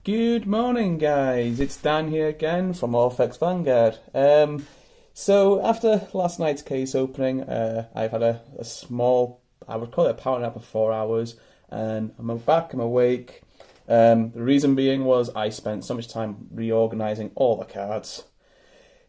Good morning, guys. It's Dan here again from Vanguard. So after last night's case opening, I've had a small, I would call it a power nap of 4 hours, and I'm back, I'm awake. The reason being was I spent so much time reorganizing all the cards.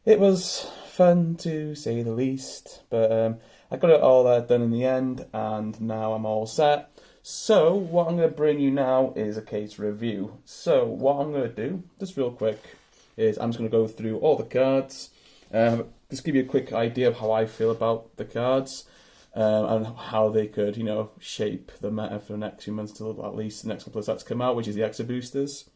It was fun to say the least, but I got it all done in the end, and now I'm all set. So what I'm going to bring you now is a case review. So what I'm going to do, just real quick, is I'm just going to go through all the cards, just give you a quick idea of how I feel about the cards, and how they could, shape the meta for the next few months till at least the next couple of sets come out, which is the Extra Boosters.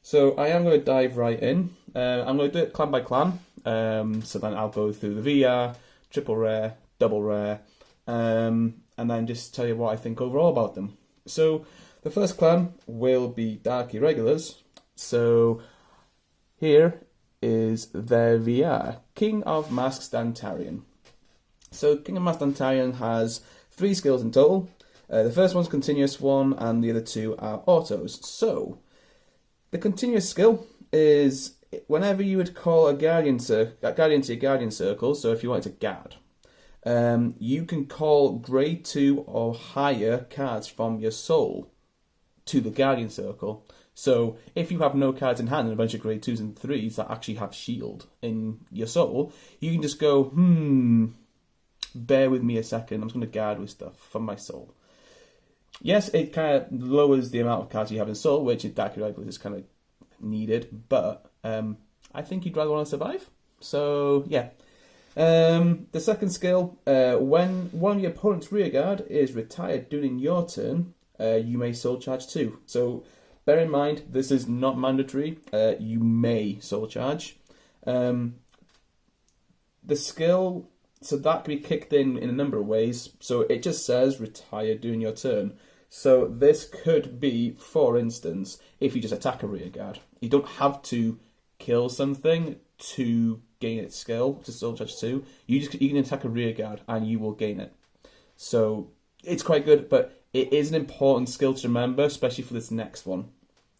So I am going to dive right in. I'm going to do it clan by clan. So then I'll go through the VR, triple rare, double rare, and then just tell you what I think overall about them. So the first clan will be Dark Irregulars. So here is their VR, King of Masks Dantarian. So King of Masks Dantarian has 3 skills in total. The first one's continuous one, and the other 2 are autos. So the continuous skill is whenever you would call a guardian to your guardian circle. So if you wanted to guard, you can call grade 2 or higher cards from your soul to the guardian circle. So if you have no cards in hand and a bunch of grade 2s and 3s that actually have shield in your soul, you can just go, bear with me a second, I'm just going to guard with stuff from my soul. Yes, it kind of lowers the amount of cards you have in soul, which in Dark Irregulars is kind of needed, but I think you'd rather want to survive. So yeah. The second skill, when one of your opponent's rearguard is retired during your turn, you may soul charge 2. So bear in mind, this is not mandatory. You may soul charge. The skill, so that can be kicked in a number of ways. So it just says retire during your turn. So this could be, for instance, if you just attack a rearguard. You don't have to kill something to gain its skill to soul charge 2. You can attack a rearguard and you will gain it. So it's quite good, but it is an important skill to remember, especially for this next one.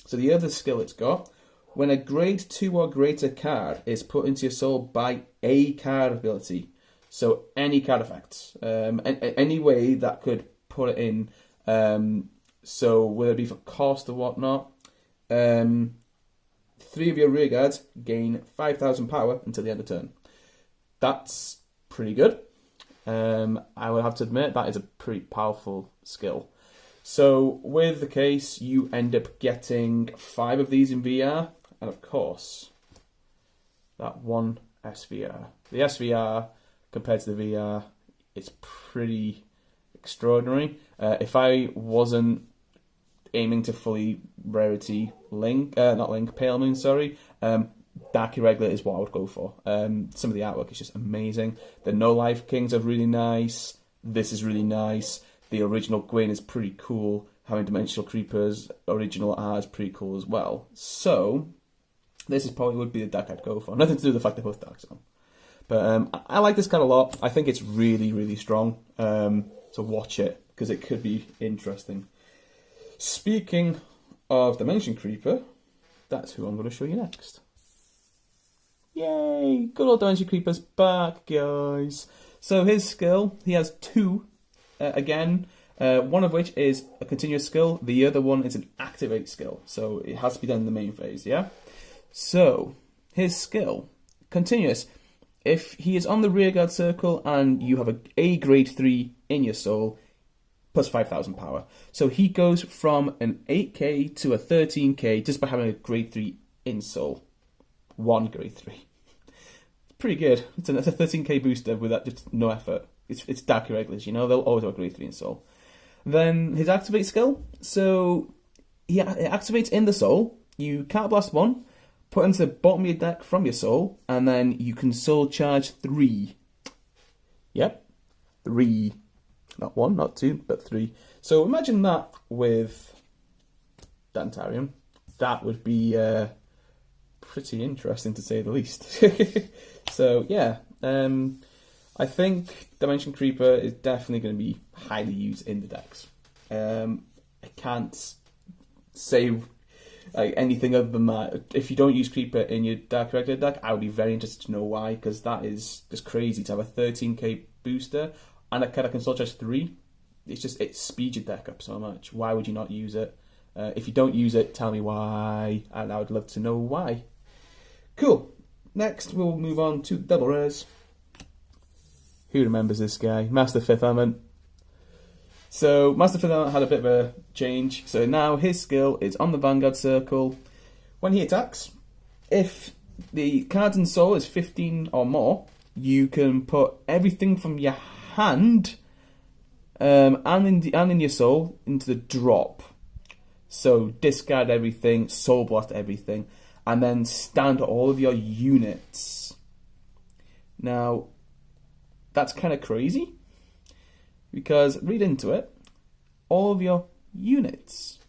So the other skill it's got, when a grade 2 or greater card is put into your soul by a card ability, so any card effects, any way that could put it in, so whether it be for cost or whatnot, 3 of your rearguards gain 5,000 power until the end of turn. That's pretty good. I would have to admit that is a pretty powerful skill. So with the case, you end up getting 5 of these in VR, and of course, that one SVR. The SVR compared to the VR, it's pretty extraordinary. If I wasn't aiming to fully rarity Pale Moon, Dark Irregular is what I would go for. Some of the artwork is just amazing. The No Life Kings are really nice. This is really nice. The original Gwyn is pretty cool. Having Dimensional Creepers original art is pretty cool as well. So this is probably would be the deck I'd go for. Nothing to do with the fact they're both Dark Zone. But I like this card a lot. I think it's really, really strong. So watch it, because it could be interesting. Speaking of Dimension Creeper, that's who I'm going to show you next. Yay! Good old Dimension Creeper's back, guys. So his skill, he has 2, again, one of which is a continuous skill, the other one is an activate skill, so it has to be done in the main phase, yeah? So, his skill, continuous. If he is on the rearguard circle and you have a grade 3 in your soul, plus 5,000 power. So he goes from an 8k to a 13k just by having a grade 3 in soul. 1 grade 3. It's pretty good. It's a 13k booster with that just no effort. It's Dark Irregulars, they'll always have a grade 3 in soul. Then his activate skill. So he activates in the soul. You can't blast 1, put into the bottom of your deck from your soul, and then you can soul charge 3. Yep. 3. Not 1, not 2, but 3. So imagine that with Dantarian. That would be pretty interesting to say the least. So yeah, I think Dimension Creeper is definitely going to be highly used in the decks. I can't say like anything other than that. If you don't use Creeper in your Dark Director deck, I would be very interested to know why, because that is just crazy to have a 13k booster and a card that can soul charge 3. It speeds your deck up so much. Why would you not use it? If you don't use it, tell me why, and I would love to know why. Cool. Next, we'll move on to double rares. Who remembers this guy? Master Fifth Element. So, Master Fifth Element had a bit of a change. So now his skill is on the Vanguard circle. When he attacks, if the cards in soul is 15 or more, you can put everything from your hand and in your soul into the drop. So discard everything, soul blast everything, and then stand all of your units. Now, that's kind of crazy, because read into it, all of your units.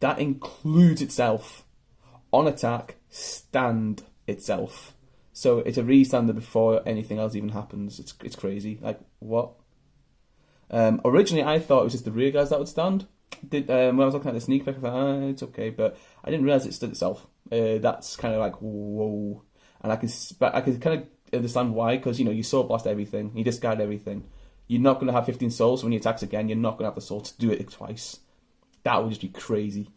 That includes itself. On attack, stand itself. So it's a restander before anything else even happens. It's crazy. Like, what? Originally, I thought it was just the rear guys that would stand. When I was looking at the sneak peek, I thought, it's okay, but I didn't realise it stood itself. That's kind of like, whoa. And I can kind of understand why, because, you soul blast everything, you discard everything. You're not going to have 15 souls, so when he attacks again, you're not going to have the soul to do it twice. That would just be crazy.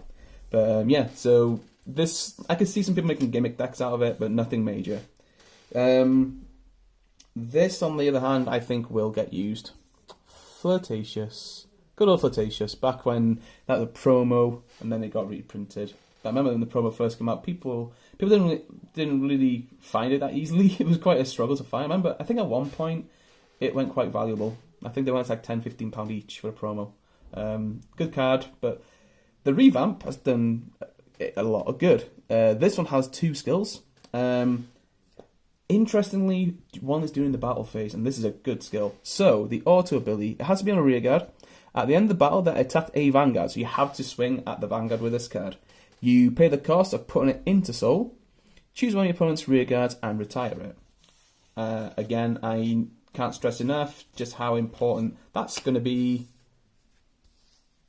But yeah, so this, I could see some people making gimmick decks out of it, but nothing major. This, on the other hand, I think will get used. Flirtatious. Good old Flirtatious. Back when that was a promo, and then it got reprinted. I remember when the promo first came out, people didn't really find it that easily. It was quite a struggle to find. I remember, I think at one point, it went quite valuable. I think they went like £10-15 each for a promo. Good card, but the revamp has done a lot of good. This one has 2 skills. Interestingly, one is doing the battle phase, and this is a good skill. So, the auto ability, it has to be on a rear guard. At the end of the battle, that attacked a Vanguard, so you have to swing at the Vanguard with this card. You pay the cost of putting it into soul, choose one of your opponent's rear guards, and retire it. Again, I can't stress enough just how important that's going to be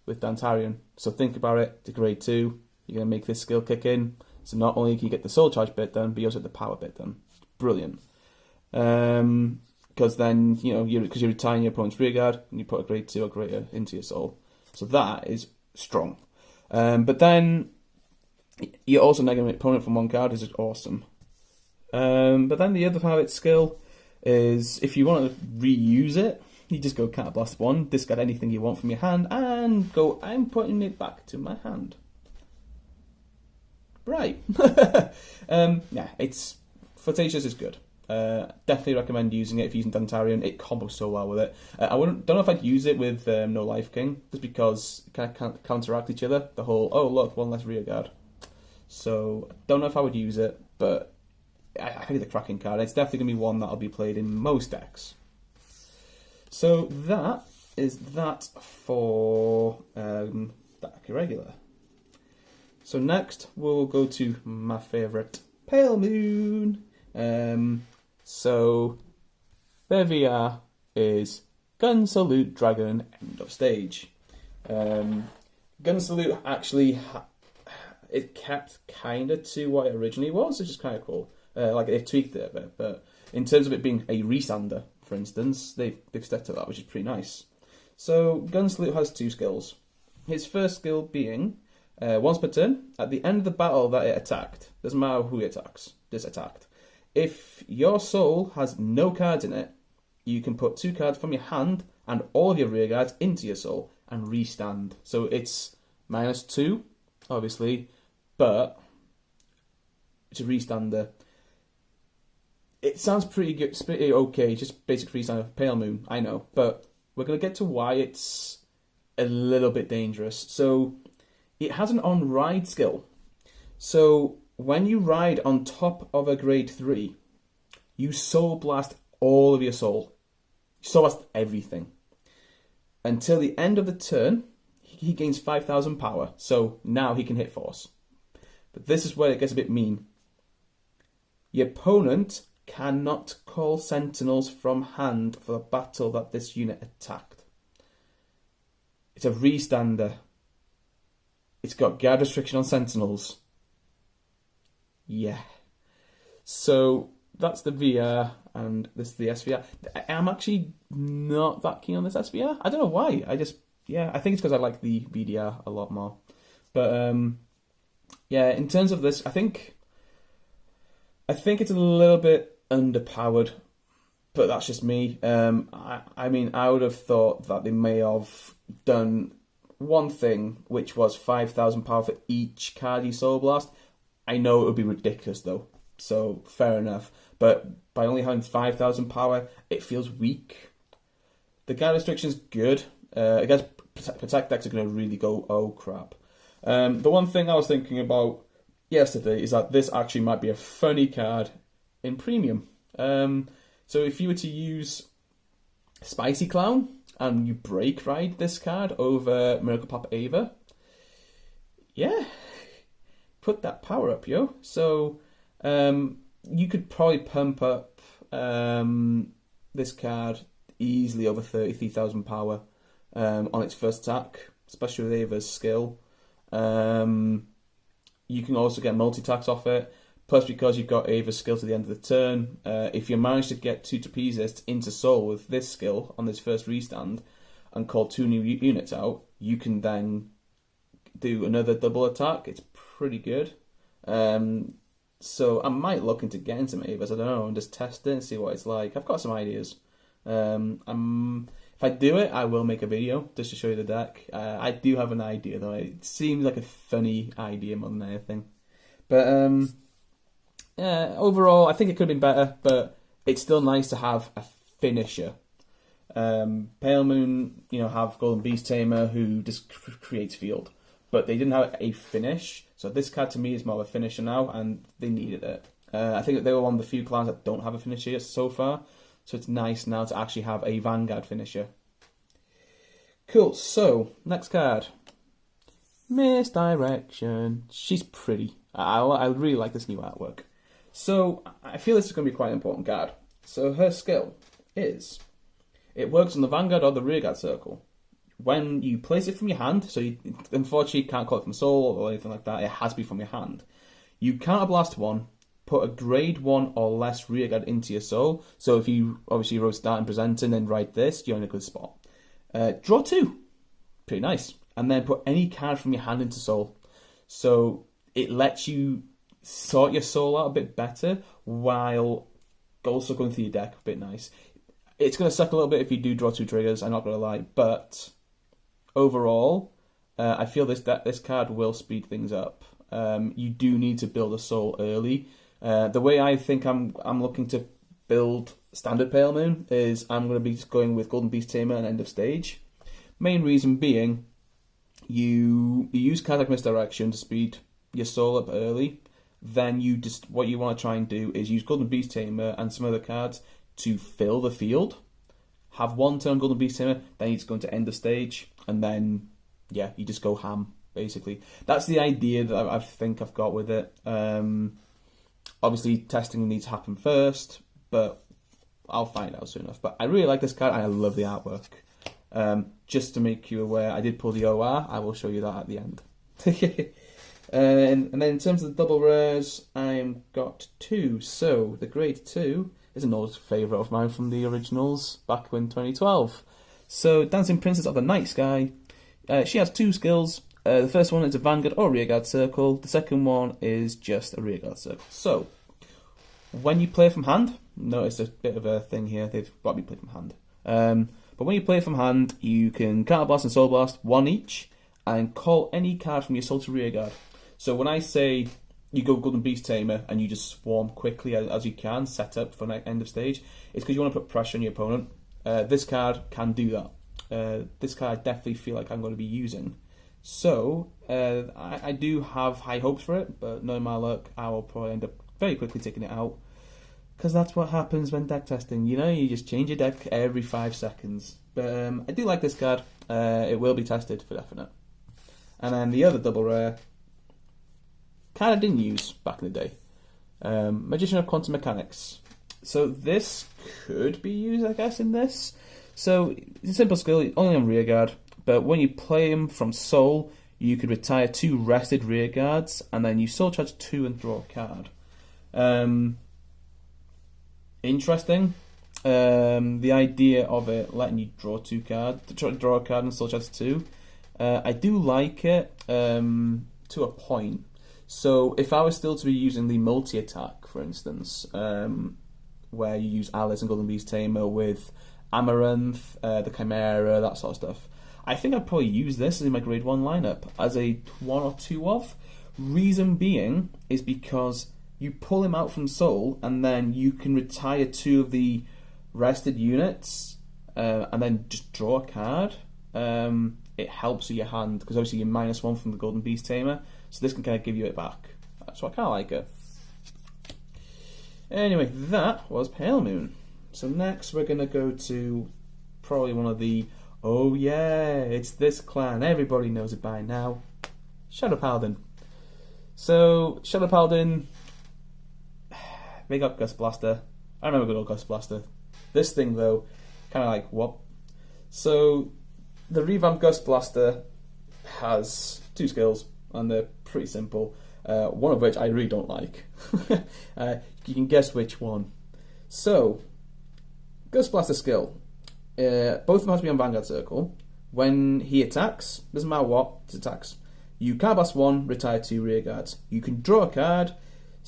with Dantarian. So think about it, to grade 2, you're going to make this skill kick in. So not only can you get the soul charge bit done, but you also get the power bit done. Brilliant. Because then, because you're retiring your opponent's rear guard, and you put a grade 2 or greater into your soul. So that is strong. But then, you're also negating your opponent from one card, which is awesome. But then the other part of its skill is, if you want to reuse it, you just go Counter Blast 1, discard anything you want from your hand, and go, I'm putting it back to my hand. Right. Yeah, Flirtatious is good. Definitely recommend using it if you're using Dantarian. It combos so well with it. Don't know if I'd use it with No Life King, just because it kind of counteract each other. The whole, oh look, one less rear guard. So, don't know if I would use it, but I think it's a cracking card. It's definitely going to be one that'll be played in most decks. So that is that for Dark Irregular. So next we'll go to my favourite, Pale Moon. So their VR is Gun Salute Dragon End of Stage. Gun Salute actually it kept kind of to what it originally was, which is kind of cool. Like they've tweaked it a bit, but in terms of it being a resander, for instance, they've stuck to that, which is pretty nice. So Gun Salute has 2 skills. His first skill being once per turn, at the end of the battle that it attacked, doesn't matter who it attacks, just attacked. If your soul has no cards in it, you can put 2 cards from your hand and all of your rear guards into your soul and restand. So it's -2, obviously, but it's a restander. It sounds pretty good, pretty okay, just basic restander of Pale Moon, I know, but we're going to get to why it's a little bit dangerous. So it has an on-ride skill. So when you ride on top of a grade 3, you soul blast all of your soul. You soul blast everything. Until the end of the turn, he gains 5,000 power. So now he can hit force. But this is where it gets a bit mean. Your opponent cannot call sentinels from hand for the battle that this unit attacked. It's a restander. It's got guard restriction on Sentinels. Yeah. So that's the VR, and this is the SVR. I'm actually not that keen on this SVR. I don't know why. I think it's because I like the VDR a lot more. But yeah, in terms of this, I think it's a little bit underpowered, but that's just me. I mean, I would have thought that they may have done one thing, which was 5,000 power for each card you Soul Blast. I know it would be ridiculous though, so fair enough. But by only having 5,000 power, it feels weak. The guard restriction is good. I guess Protect decks are going to really go, oh crap. The one thing I was thinking about yesterday is that this actually might be a funny card in Premium. So if you were to use Spicy Clown and you break ride this card over Miracle Pop Ava, yeah, put that power up, yo. So you could probably pump up this card easily over 33,000 power on its first attack, especially with Ava's skill. You can also get multi-attacks off it. Plus, because you've got Ava's skill to the end of the turn, if you manage to get 2 Trapezists into Soul with this skill on this first restand and call 2 new units out, you can then do another double attack. It's pretty good. So I might look into getting some Avas, I don't know, and just test it and see what it's like. I've got some ideas. If I do it, I will make a video just to show you the deck. I do have an idea though. It seems like a funny idea more than anything. But yeah, overall, I think it could have been better, but it's still nice to have a finisher. Pale Moon, have Golden Beast Tamer who just creates field, but they didn't have a finish. So this card to me is more of a finisher now, and they needed it. I think that they were one of the few clans that don't have a finisher yet so far. So it's nice now to actually have a Vanguard finisher. Cool, so next card. Misdirection. She's pretty. I really like this new artwork. So I feel this is going to be quite an important card. So her skill is, it works on the Vanguard or the Rearguard circle. When you place it from your hand, so you unfortunately can't call it from Soul or anything like that, it has to be from your hand. You counterblast one, put a grade 1 or less Rearguard into your Soul. So if you obviously wrote Start and Present and then write this, you're in a good spot. Draw 2. Pretty nice. And then put any card from your hand into Soul. So it lets you sort your Soul out a bit better while also going through your deck. A bit nice. It's going to suck a little bit if you do draw 2 triggers, I'm not going to lie. But overall, I feel this card will speed things up. You do need to build a Soul early. The way I think I'm looking to build Standard Pale Moon is I'm going to be going with Golden Beast Tamer and End of Stage. Main reason being, you use cards like Misdirection to speed your Soul up early. Then what you want to try and do is use Golden Beast Tamer and some other cards to fill the field. Have one turn Golden Beast Tamer, then you just go into End of Stage, and then yeah, you just go ham. Basically, that's the idea that I think I've got with it. Obviously, testing needs to happen first, but I'll find out soon enough. But I really like this card, and I love the artwork. Just to make you aware, I did pull the OR. I will show you that at the end. And then in terms of the double rares, I've got 2. So the grade 2 is an old favourite of mine from the originals back in 2012. So Dancing Princess of the Night Sky. She has 2 skills. The first one is a Vanguard or Rearguard circle. The second one is just a Rearguard circle. So when you play from hand, notice a bit of a thing here. They've got me play from hand. But when you play from hand, you can Counterblast and Soul Blast 1 each, and call any card from your Soul to Rearguard. So when I say you go Golden Beast Tamer and you just swarm quickly as you can, set up for the end of stage, it's because you want to put pressure on your opponent. This card can do that. This card I definitely feel like I'm going to be using. So I do have high hopes for it, but knowing my luck, I will probably end up very quickly taking it out. Because that's what happens when deck testing. You just change your deck every 5 seconds. But I do like this card. It will be tested for definite. And then the other double rare, card I didn't use back in the day. Magician of Quantum Mechanics. So this could be used, I guess, in this. So it's a simple skill, only on Rearguard. But when you play him from Soul, you could retire 2 rested rear guards, and then you soul charge 2 and draw a card. Interesting. The idea of it letting you draw draw a card and soul charge 2. I do like it to a point. So if I was still to be using the multi-attack, for instance, where you use Alice and Golden Beast Tamer with Amaranth, the Chimera, that sort of stuff, I think I'd probably use this in my grade 1 lineup as a 1 or 2 of. Reason being is because you pull him out from Soul and then you can retire 2 of the rested units and then just draw a card. It helps with your hand because obviously you're -1 from the Golden Beast Tamer, so this can kind of give you it back. So I kind of like it. Anyway, that was Pale Moon. So next we're going to go to probably one of the, oh yeah, it's this clan, everybody knows it by now, Shadow Paladin. So Shadow Paladin, they got Gust Blaster. I remember good old Gust Blaster. This thing though, kind of like, what? So the revamped Gust Blaster has 2 skills and they're pretty simple, one of which I really don't like. You can guess which one. So Gust Blaster skill, both of them have to be on Vanguard Circle. When he attacks, doesn't matter what, he attacks, you card blast 1, retire 2 rear guards. You can draw a card,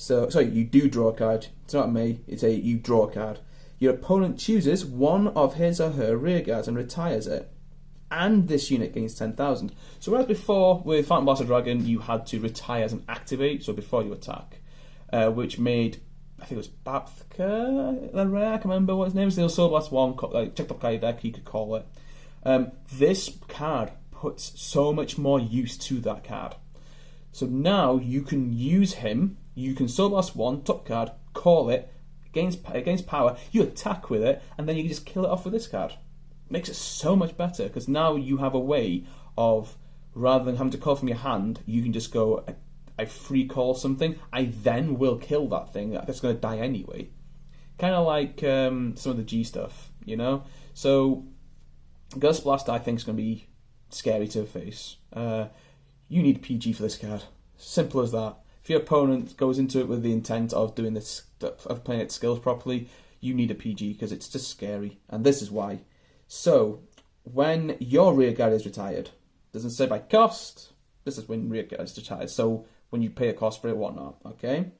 you do draw a card, it's not me, you draw a card. Your opponent chooses one of his or her rear guards and retires it, and this unit gains 10,000. So whereas before, with Phantom Blaster Dragon, you had to retire and activate, so before you attack, which made, I think it was Bapthka, the rare, I can't remember what his name is, the Soul Blast 1, like, checked up card deck, you could call it. This card puts so much more use to that card. So now you can use him, you can Soul Blast 1, top card, call it, gains power, you attack with it, and then you can just kill it off with this card. Makes it so much better, because now you have a way of, rather than having to call from your hand, you can just go, I free call something, I then will kill that thing that's going to die anyway. Kind of like some of the G stuff, you know? So, Gust Blast I think is going to be scary to face. You need PG for this card. Simple as that. If your opponent goes into it with the intent of doing this, of playing its skills properly, you need a PG because it's just scary. And this is why. So, when your rear guard is retired, doesn't say by cost, this is when rear guard is retired, so when you pay a cost for it, whatnot, okay?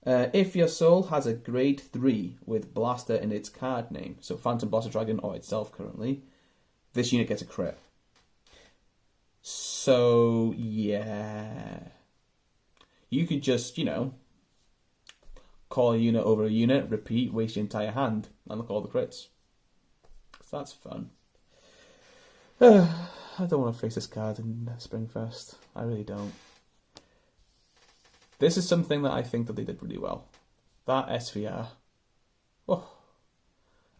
If your soul has a grade 3 with Blaster in its card name, so Phantom Blaster Dragon or itself currently, this unit gets a crit. So, yeah. You could just, call a unit over a unit, repeat, waste your entire hand, and look at all the crits. So that's fun. I don't want to face this card in Springfest. I really don't. This is something that I think that they did really well. That SVR. Oh,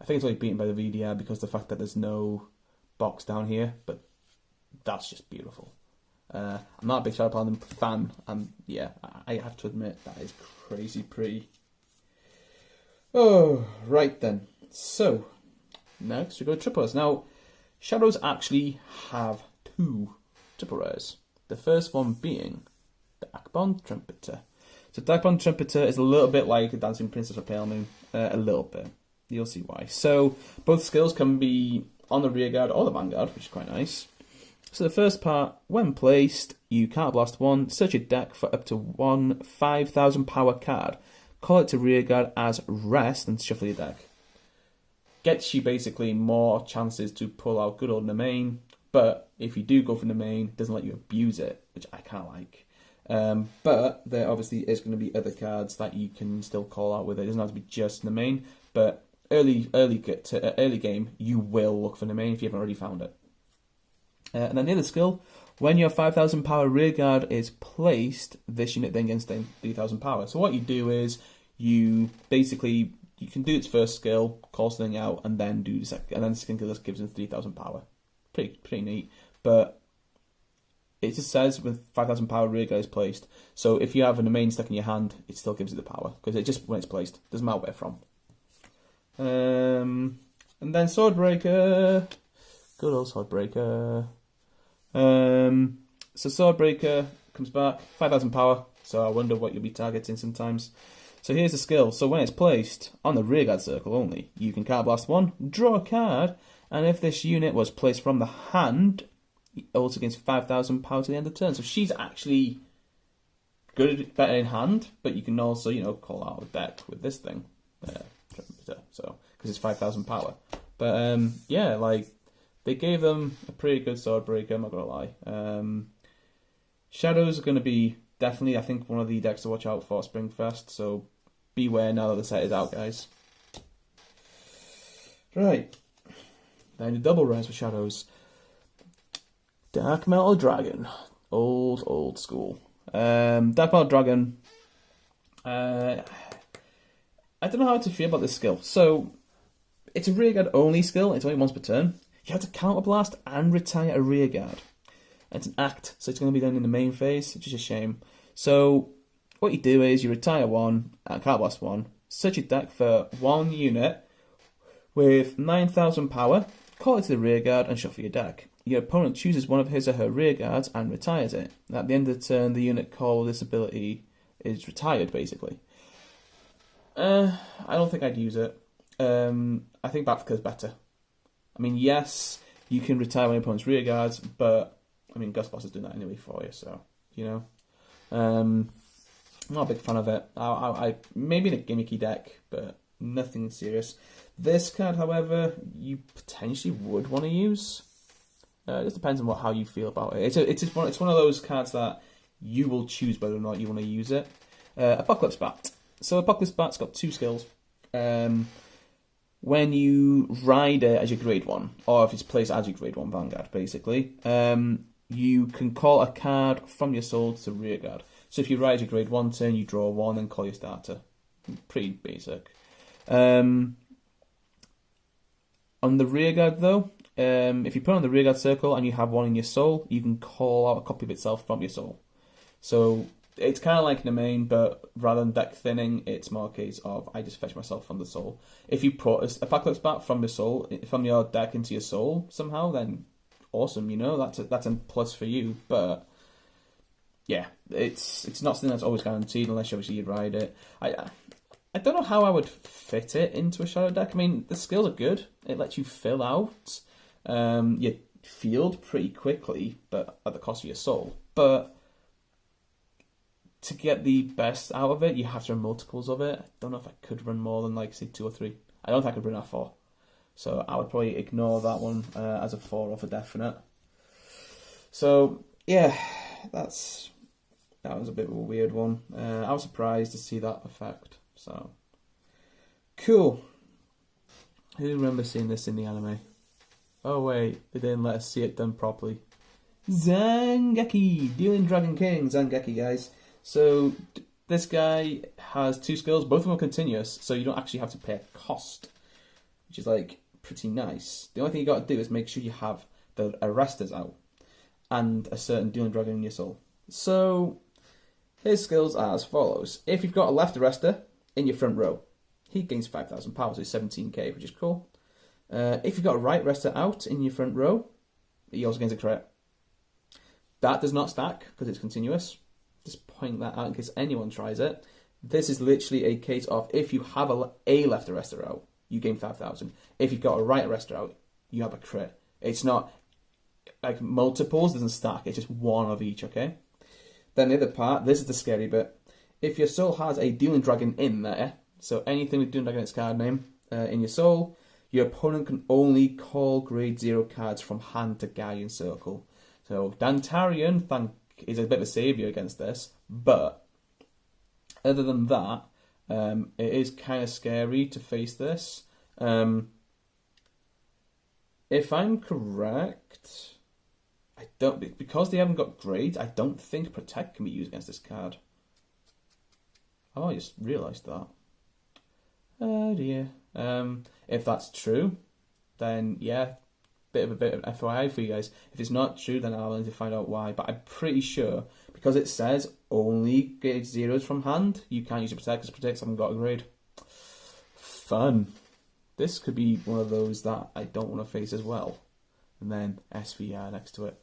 I think it's only beaten by the VDR because of the fact that there's no box down here, but that's just beautiful. I'm not a big Shadow Paladin fan, and yeah, I have to admit that is crazy pretty. Oh, right then. So, next we go to triple rares. Now, Shadows actually have 2 triple rares. The first one being the Akbon Trumpeter. So the Akbon Trumpeter is a little bit like the Dancing Princess of Pale Moon. A little bit. You'll see why. So, both skills can be on the rear guard or the vanguard, which is quite nice. So the first part, when placed, you card blast 1, search your deck for up to 1 5,000 power card. Call it to rearguard as rest and shuffle your deck. Gets you basically more chances to pull out good old Nemain, but if you do go for Nemain, it doesn't let you abuse it, which I kind of like. But there obviously is going to be other cards that you can still call out with it. It doesn't have to be just Nemain, but early game, you will look for Nemain if you haven't already found it. And then the other skill, when your 5,000 power rearguard is placed, this unit then gains 3,000 power. So what you do is, you can do its first skill, call something out, and then do the second, and then the second skill just gives it 3,000 power. Pretty neat. But it just says with 5,000 power rearguard is placed. So if you have a main stuck in your hand, it still gives you the power because it just when it's placed doesn't matter where from. And then Swordbreaker, good old Swordbreaker. So Swordbreaker comes back, 5,000 power, so I wonder what you'll be targeting sometimes. So here's the skill. So when it's placed on the rearguard circle only, you can card blast 1, draw a card, and if this unit was placed from the hand, it also gains 5,000 power to the end of the turn. So she's actually better in hand, but you can also, call out a deck with this thing. So, because it's 5,000 power. But, yeah, like, they gave them a pretty good Swordbreaker, I'm not going to lie. Shadows are going to be definitely, I think, one of the decks to watch out for Springfest, so beware now that the set is out, guys. Right. Then the double rares for Shadows. Dark Metal Dragon. Old school. Dark Metal Dragon. I don't know how to feel about this skill. So, it's a rearguard only skill. It's only once per turn. You have to counterblast and retire a rearguard. It's an act, so it's going to be done in the main phase, which is a shame. So, what you do is you retire 1, counterblast 1, search your deck for 1 unit with 9,000 power, call it to the rearguard, and shuffle your deck. Your opponent chooses one of his or her rearguards and retires it. At the end of the turn, the unit called this ability is retired, basically. I don't think I'd use it. I think Bafka is better. I mean, yes, you can retire one of your opponent's rearguards, but, I mean, Ghostbusters doing that anyway for you, so, I'm not a big fan of it. I maybe in a gimmicky deck, but nothing serious. This card, however, you potentially would want to use. It just depends on how you feel about it. It's one of those cards that you will choose whether or not you want to use it. Apocalypse Bat. So Apocalypse Bat's got 2 skills. When you ride it as your grade 1, or if it's placed as your grade 1 Vanguard, basically, you can call a card from your soul to rearguard. So if you ride your grade 1 turn, you draw 1 and call your starter. Pretty basic. On the rearguard, though, if you put it on the rearguard circle and you have 1 in your soul, you can call out a copy of itself from your soul. So it's kind of like in the main, but rather than deck thinning, it's more a case of I just fetch myself from the soul. If you put Apocalypse Bat from your deck into your soul somehow, then awesome, that's a plus for you. But yeah, it's not something that's always guaranteed unless obviously you ride it. I don't know how I would fit it into a shadow deck. I mean, the skills are good. It lets you fill out your field pretty quickly, but at the cost of your soul. But to get the best out of it, you have to run multiples of it. I don't know if I could run more than, say, 2 or 3. I don't think I could run that 4. So I would probably ignore that one as a 4 or for definite. So, yeah, that was a bit of a weird one. I was surprised to see that effect. So, cool. Who remembers seeing this in the anime? Oh wait, they didn't let us see it done properly. Zangeki! Dueling Dragon King, Zangeki, guys. So, this guy has 2 skills, both of them are continuous, so you don't actually have to pay a cost, which is, pretty nice. The only thing you got to do is make sure you have the arresters out, and a certain Dueling Dragon in your soul. So, his skills are as follows. If you've got a left arrestor in your front row, he gains 5,000 power, so 17k, which is cool. If you've got a right arrestor out in your front row, he also gains a crit. That does not stack, because it's continuous. Just point that out in case anyone tries it. This is literally a case of if you have a left arrestor out, you gain 5,000. If you've got a right arrestor out, you have a crit. It's not like multiples, doesn't stack. It's just one of each, okay? Then the other part, this is the scary bit. If your soul has a Dueling Dragon in there, so anything with Dueling Dragon in its card name in your soul, your opponent can only call grade 0 cards from hand to Guardian Circle. So Dantarian is a bit of a saviour against this, but other than that, it is kind of scary to face this. If I'm correct, because they haven't got grades, I don't think Protect can be used against this card. Oh, I just realised that. Oh dear. If that's true, then yeah, bit of FYI for you guys. If it's not true, then I'll need to find out why. But I'm pretty sure, because it says only grade 0s from hand, you can't use your Protect, because Protects haven't got a grade. Fun. This could be one of those that I don't want to face as well. And then SVR next to it.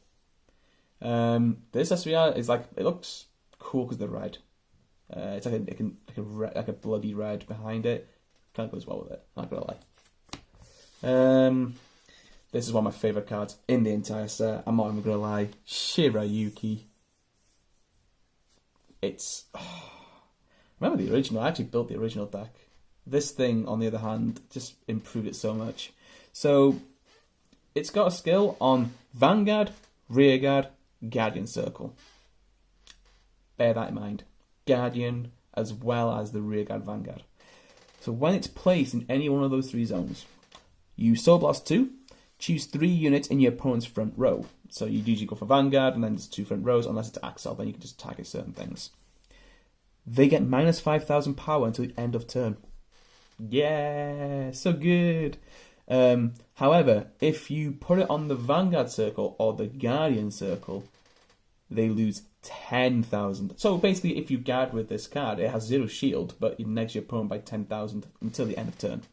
This SVR is like, it looks cool because they're red. It's like a bloody red behind it. Kind of goes well with it, not gonna lie. This is one of my favourite cards in the entire set. I'm not even gonna lie. Shirayuki. It's... remember the original? I actually built the original deck. This thing, on the other hand, just improved it so much. So, it's got a skill on Vanguard, Rearguard, Guardian Circle. Bear that in mind. Guardian, as well as the Rearguard Vanguard. So when it's placed in any one of those three zones, you Soul Blast 2, choose 3 units in your opponent's front row. So you'd usually go for Vanguard, and then there's 2 front rows, unless it's Axel, then you can just target certain things. They get minus 5,000 power until the end of turn. Yeah, so good. However, if you put it on the Vanguard Circle or the Guardian Circle, they lose 10,000. So basically, if you guard with this card, it has 0 shield, but it negs your opponent by 10,000 until the end of turn.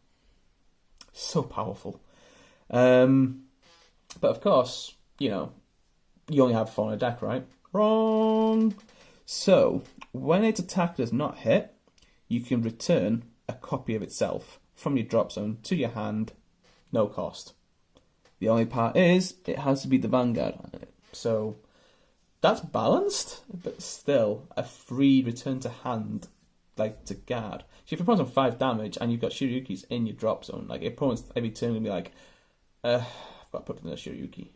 So powerful. But of course, you know, you only have 4 on a deck, right? Wrong! So, when its attack does not hit, you can return a copy of itself from your drop zone to your hand, no cost. The only part is, it has to be the Vanguard on it. So, that's balanced, but still, a free return to hand, like, to guard. So if your opponent's on 5 damage, and you've got Shiryukis in your drop zone, like, your opponent's every turn going to be like, I've got to put another Shiryuki.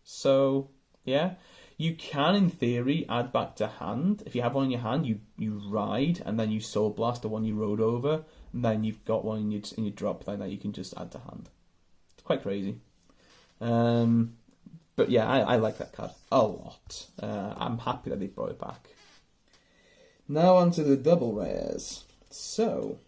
So, yeah. You can, in theory, add back to hand. If you have one in your hand, you ride, and then you Soul Blast the one you rode over, and then you've got one in your drop like that you can just add to hand. It's quite crazy. But yeah, I like that card a lot. I'm happy that they brought it back. Now onto the double rares. So,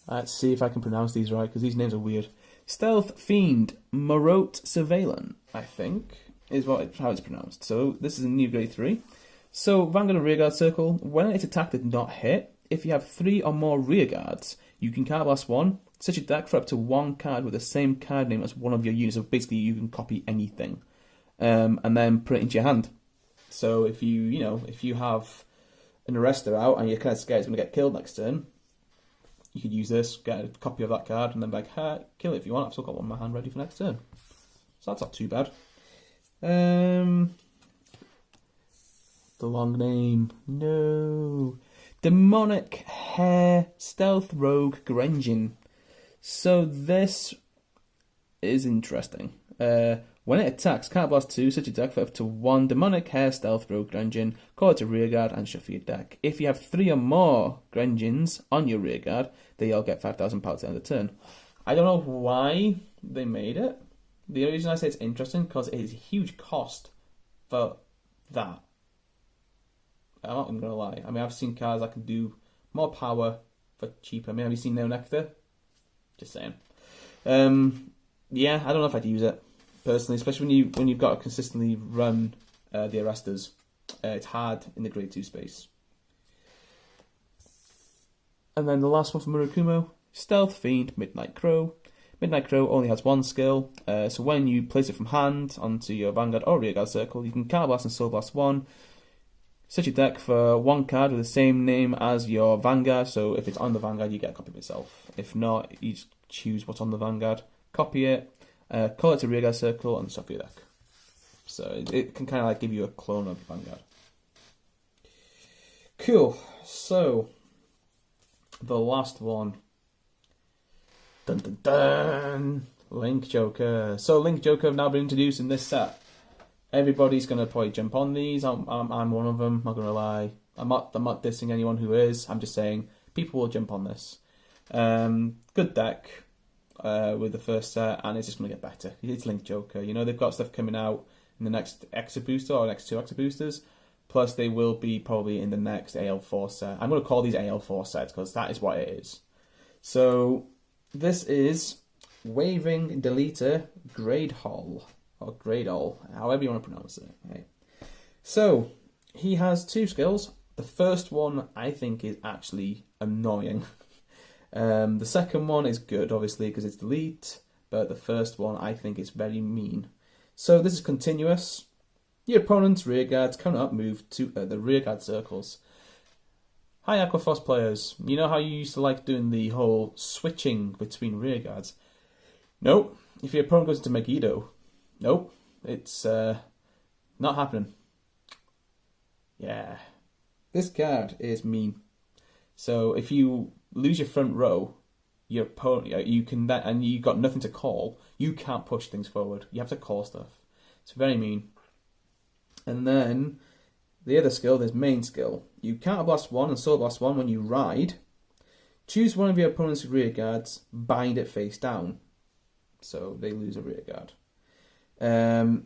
let's see if I can pronounce these right, because these names are weird. Stealth Fiend Morot Surveillant, I think, is how it's pronounced. So this is a new grade 3. So Vanguard and Rearguard Circle, when its attack did not hit, if you have 3 or more Rearguards, you can card blast 1, set your deck for up to 1 card with the same card name as one of your units. So basically you can copy anything, and then put it into your hand. So if you have an Arrestor out and you're kind of scared it's going to get killed next turn, you could use this, get a copy of that card, and then be like, kill it if you want. I've still got one in my hand ready for next turn. So that's not too bad. The long name. No. Demonic Hair Stealth Rogue Grenjin. So this is interesting. When it attacks, card blast 2, set your deck for up to 1 Demonic Hair Stealth Rogue Grenjin, call it to Rearguard and shuffle your deck. If you have 3 or more Grenjins on your Rearguard, they all get 5,000 power to end the turn. I don't know why they made it. The only reason I say it's interesting because it is a huge cost for that. I'm not even going to lie. I mean, I've seen cards that can do more power for cheaper. I mean, have you seen Neo Nectar? Just saying. Yeah, I don't know if I'd use it personally, especially when you've got to consistently run the Arrestors. It's hard in the grade 2 space. And then the last one from Murakumo, Stealth Fiend Midnight Crow. Midnight Crow only has 1 skill, so when you place it from hand onto your Vanguard or Rearguard Circle, you can Card Blast and Soul Blast 1. Set your deck for 1 card with the same name as your Vanguard, so if it's on the Vanguard, you get a copy of itself. If not, you just choose what's on the Vanguard, copy it, call it to Rearguard Circle, and shuffle your deck. So it can kind of like give you a clone of the Vanguard. Cool. So the last one. Dun dun dun! Link Joker. So Link Joker have now been introduced in this set. Everybody's gonna probably jump on these. I'm one of them. Not gonna lie. I'm not dissing anyone who is. I'm just saying people will jump on this. Good deck with the first set, and it's just gonna get better. It's Link Joker. You know they've got stuff coming out in the next Extra Booster or next 2 Extra Boosters. Plus they will be probably in the next AL4 set. I'm gonna call these AL4 sets because that is what it is. So this is Waving Deletor Grade Hall. Or Gradol, however you want to pronounce it. Okay. So, he has 2 skills. The first one, I think, is actually annoying. The second one is good, obviously, because it's delete. But the first one, I think, is very mean. So this is continuous. Your opponent's rearguards cannot move to the rearguard circles. Hi Aquaforce players, you know how you used to like doing the whole switching between rearguards? Nope. If your opponent goes into Megiddo, nope. It's not happening. Yeah. This card is mean. So if you lose your front row, your opponent, you can that, and you got nothing to call, you can't push things forward. You have to call stuff. It's very mean. And then the other skill, this main skill, you counter blast 1 and soul blast 1 when you ride. Choose one of your opponent's rear guards, bind it face down, so they lose a rear guard.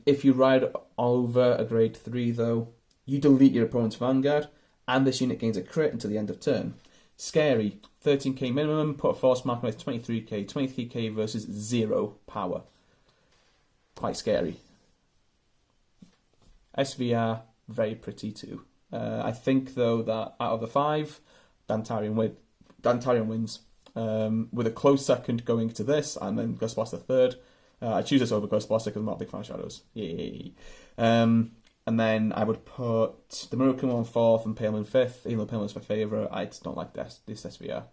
If you ride over a grade 3 though, you delete your opponent's Vanguard, and this unit gains a crit until the end of turn. Scary. 13k minimum, put a force mark on it, 23k. 23k versus 0 power. Quite scary. SVR, very pretty too. I think though that out of the 5, Dantarian wins. With a close second going to this, and then Ghostbuster third. I choose this over Ghostbuster because I'm not a big fan of Shadows. Yay. And then I would put the Murakuma on 4th and Paleman 5th, even though Paleman's my favourite. I just don't like this SVR.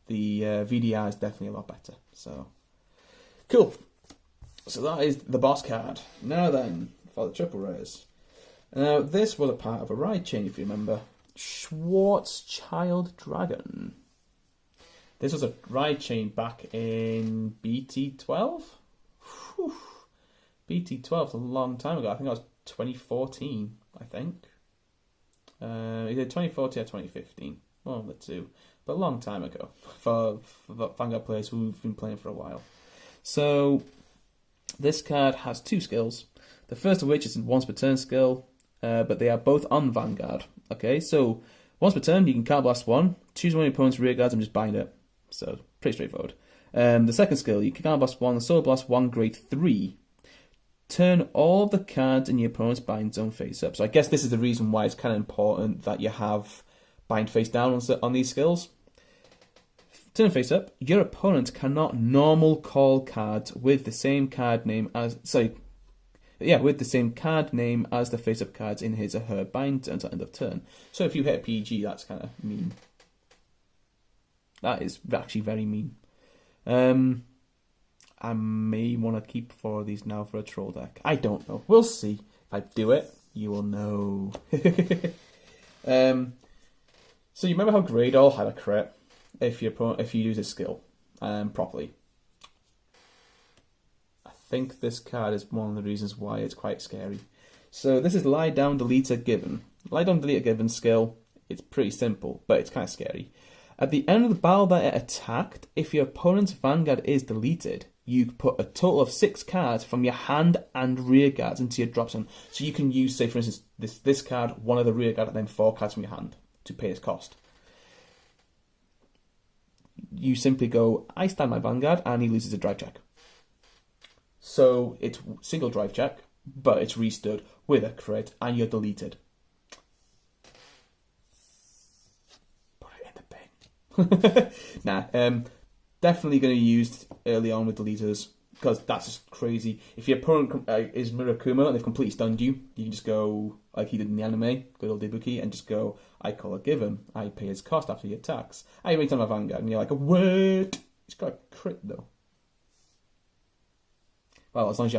The VDR is definitely a lot better. So, cool. So that is the boss card. Now then, for the triple rares. Now, this was a part of a ride chain, if you remember. Schwarzschild Dragon. This was a ride chain back in BT12? Whew. BT12 is a long time ago. I think that was 2014, I think. Either 2014 or 2015. One of the two. But a long time ago for the Vanguard players who've been playing for a while. So, this card has 2 skills. The first of which is a once per turn skill, but they are both on Vanguard. Okay, so once per turn, you can counter blast 1, choose one of your opponent's rear guards and just bind it. So, pretty straightforward. The second skill, you can counter blast 1 and soul blast 1 grade 3. Turn all of the cards in your opponent's bind zone face up. So I guess this is the reason why it's kind of important that you have bind face down on these skills. Turn face up. Your opponent cannot normal call cards with the same card name as with the same card name as the face up cards in his or her bind until end of turn. So if you hit a PG, that's kind of mean. That is actually very mean. I may want to keep 4 of these now for a troll deck. I don't know. We'll see. If I do it, you will know. So you remember how Greydol had a crit if you use his skill properly. I think this card is one of the reasons why it's quite scary. So this is Lie Down Deletor Given. Lie Down Deletor Given skill. It's pretty simple, but it's kind of scary. At the end of the battle that it attacked, if your opponent's Vanguard is deleted, you put a total of 6 cards from your hand and rear guards into your drop zone. So you can use, say for instance, this card, one of the rear guard, and then 4 cards from your hand to pay its cost. You simply go, I stand my Vanguard, and he loses a drive check. So it's single drive check, but it's restood with a crit, and you're deleted. Nah, definitely going to be used early on with deleters because that's just crazy. If your opponent is Murakuma and they've completely stunned you, you can just go like he did in the anime, good old Ibuki, and just go, I call a given, I pay his cost after he attacks. I wait on my Vanguard, and you're like, what? He's got a crit though. Well, as long as you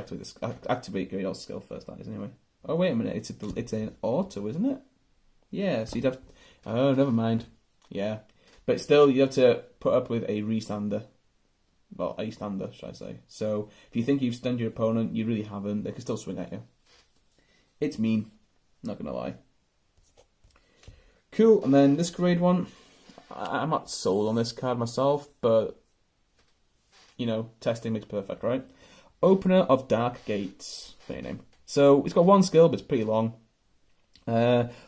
activate Greydol's skill first, that is anyway. Oh wait a minute, it's an auto, isn't it? Yeah, so you'd have. Oh, never mind. Yeah. But still, you have to put up with a restander. Well, a stander, should I say. So, if you think you've stunned your opponent, you really haven't. They can still swing at you. It's mean. Not going to lie. Cool, and then this grade one. I'm not sold on this card myself, but, you know, testing makes perfect, right? Opener of Dark Gates. Funny name. So, it's got 1 skill, but it's pretty long.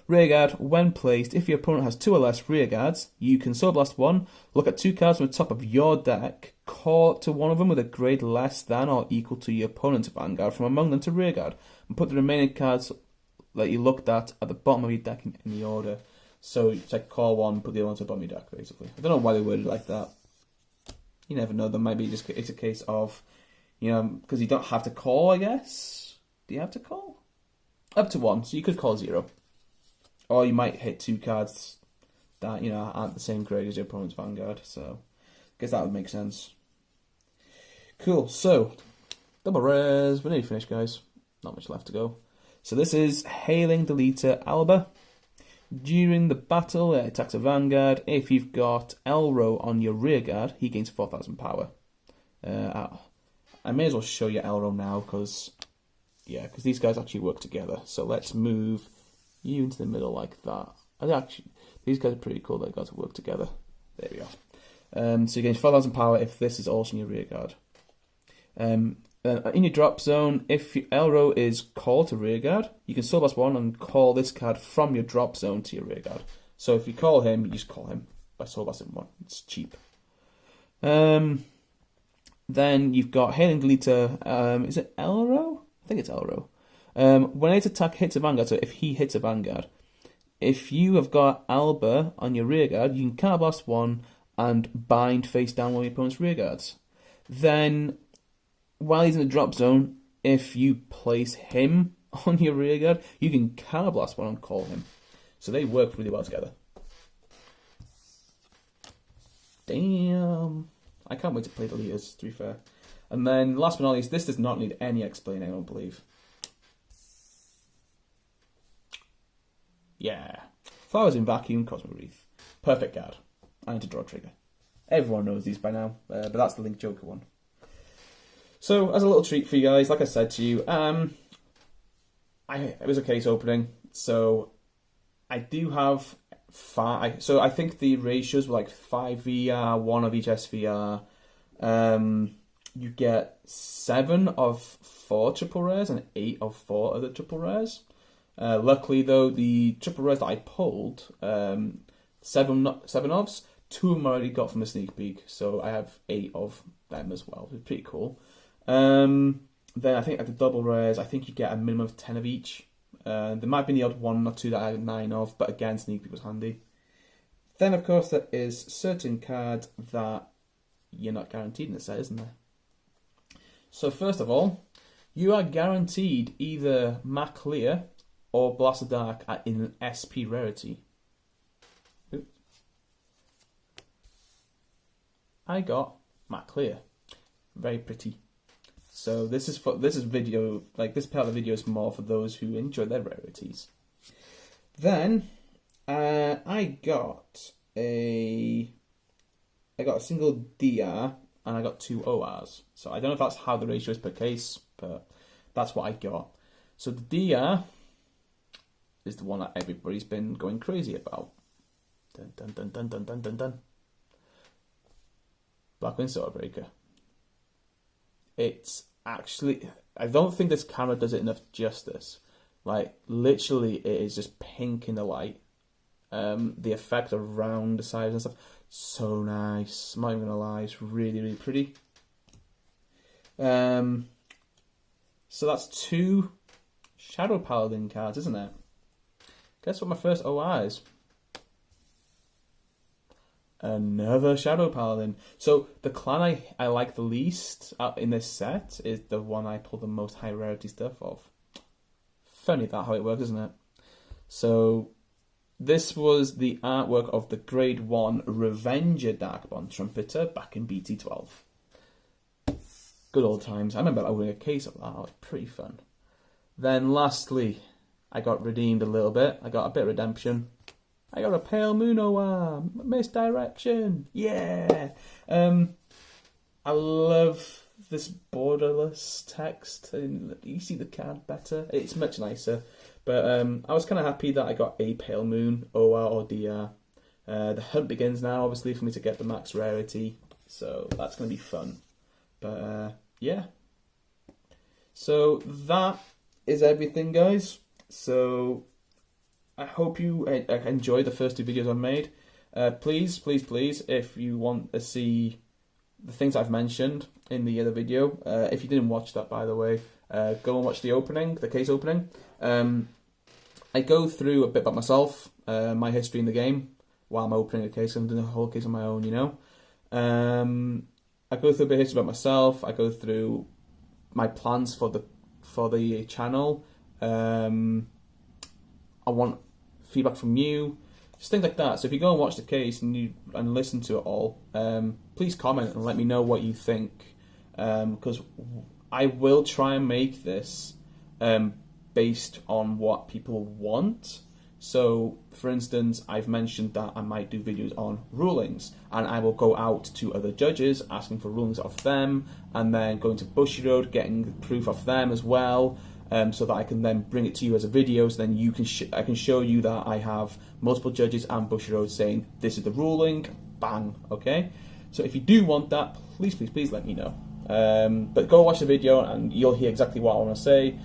Rearguard, when placed, if your opponent has 2 or less rearguards, you can Soul Blast 1, look at 2 cards from the top of your deck, call up to one of them with a grade less than or equal to your opponent's Vanguard from among them to rearguard, and put the remaining cards that you looked at the bottom of your deck in the order. So it's like call 1, put the other one to the bottom of your deck, basically. I don't know why they worded it like that. You never know, there might be just it's a case of, you know, because you don't have to call, I guess. Do you have to call? Up to 1, so you could call 0. Or you might hit 2 cards that, you know, aren't the same grade as your opponent's Vanguard, so I guess that would make sense. Cool, so, double rares, we're nearly finished, guys. Not much left to go. So this is Hailing Deletor Alba. During the battle, it attacks a Vanguard. If you've got Elro on your rear guard, he gains 4,000 power. I may as well show you Elro now, because these guys actually work together. So let's move you into the middle like that. These guys are pretty cool, they got to work together. There we go. So you gain 4,000 power if this is also in your rear guard. In your drop zone, if Elro is called to rear guard, you can soul blast 1 and call this card from your drop zone to your rear guard. So if you call him, you just call him by soul blasting 1. It's cheap. Then you've got Hailing Deletor. Is it Elro? I think it's Elro. When its attack hits a Vanguard, so if he hits a Vanguard, if you have got Alba on your rear guard, you can card blast 1 and bind face down one of your opponent's rear guards. Then, while he's in the drop zone, if you place him on your rear guard, you can card blast 1 and call him. So they work really well together. Damn. I can't wait to play the leaders, to be fair. And then, last but not least, this does not need any explaining, I don't believe. Yeah. Flowers in Vacuum, Cosmo Wreath. Perfect card. I need to draw a trigger. Everyone knows these by now, but that's the Link Joker one. So, as a little treat for you guys, like I said to you, it was a case opening, so I do have 5. So I think the ratios were like 5 VR, 1 of each SVR. You get 7 of 4 triple rares and 8 of 4 other triple rares. Luckily, though, the triple rares that I pulled, 7 ofs, 2 of them I already got from the sneak peek, so I have 8 of them as well. It's pretty cool. Then I think at the double rares, I think you get a minimum of 10 of each. There might be the odd 1 or 2 that I had 9 of, but again, sneak peek was handy. Then, of course, there is certain cards that you're not guaranteed in the set, isn't there? So first of all, you are guaranteed either Mac Clear or Blast of Dark in an SP rarity. Oops. I got Mac Clear. Very pretty. So this is video, like this part of the video is more for those who enjoy their rarities. Then I got a single DR and I got 2 ORs. So I don't know if that's how the ratio is per case, but that's what I got. So the DR is the one that everybody's been going crazy about. Dun dun dun dun dun dun dun dun. Blackwing Swordbreaker. It's actually, I don't think this camera does it enough justice. Like, literally, it is just pink in the light. The effect around the sides and stuff, so nice. I'm not even gonna lie, it's really, really pretty. So that's 2 Shadow Paladin cards, isn't it? Guess what my first OR is? Another Shadow Paladin. So the clan I like the least in this set is the one I pull the most high rarity stuff of. Funny that how it works, isn't it? So this was the artwork of the Grade 1 Revenger Darkbond Trumpeter back in BT12. Good old times. I remember owning a case of that. It was pretty fun. Then lastly, I got redeemed a little bit. I got a bit of redemption. I got a Pale Moon OR. Misdirection. Yeah. I love this borderless text. You see the card better. It's much nicer. But I was kind of happy that I got a Pale Moon OR or DR. The hunt begins now, obviously, for me to get the max rarity. So that's going to be fun. But yeah. So that is everything, guys. So I hope you enjoyed the first 2 videos I've made. Please, if you want to see the things I've mentioned in the other video, if you didn't watch that, by the way, go and watch the case opening. I go through a bit about myself, my history in the game, while I'm opening a case. I'm doing a whole case on my own, you know. I go through a bit of history about myself. I go through my plans for for the channel. I want feedback from you, just things like that. So if you go and watch the case and listen to it all, please comment and let me know what you think, because I will try and make this based on what people want. So, for instance, I've mentioned that I might do videos on rulings, and I will go out to other judges asking for rulings off them, and then going to Bushiroad, getting proof off them as well, so that I can then bring it to you as a video. So then you can I can show you that I have multiple judges and Bushiroad saying this is the ruling. Bang. Okay. So if you do want that, please let me know. But go watch the video and you'll hear exactly what I want to say.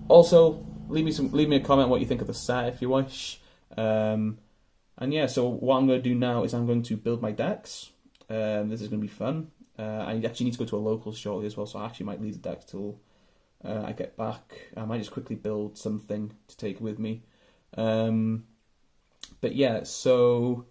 Also, leave me a comment what you think of the set if you wish. And yeah, so what I'm going to do now is I'm going to build my decks. This is going to be fun. I actually need to go to a local shortly as well, so I actually might leave the decks till I get back. I might just quickly build something to take with me. But yeah, so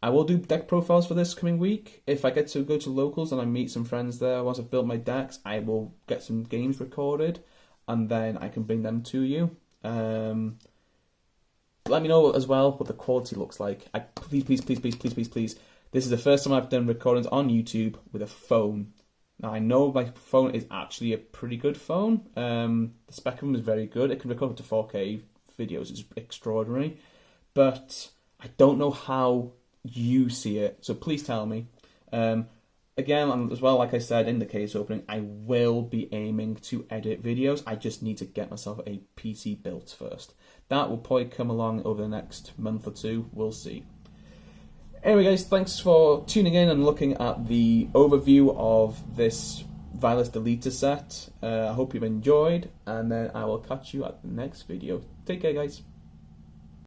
I will do deck profiles for this coming week. If I get to go to locals and I meet some friends there, once I've built my decks, I will get some games recorded, and then I can bring them to you. Let me know as well what the quality looks like. Please. This is the first time I've done recordings on YouTube with a phone. Now I know my phone is actually a pretty good phone. The spec of them is very good. It can record up to 4K videos. It's extraordinary. But I don't know how you see it. So please tell me. Again, as well, like I said in the case opening, I will be aiming to edit videos. I just need to get myself a PC built first. That will probably come along over the next month or two. We'll see. Anyway, guys, thanks for tuning in and looking at the overview of this Vilest Deletor set. I hope you've enjoyed, and then I will catch you at the next video. Take care, guys.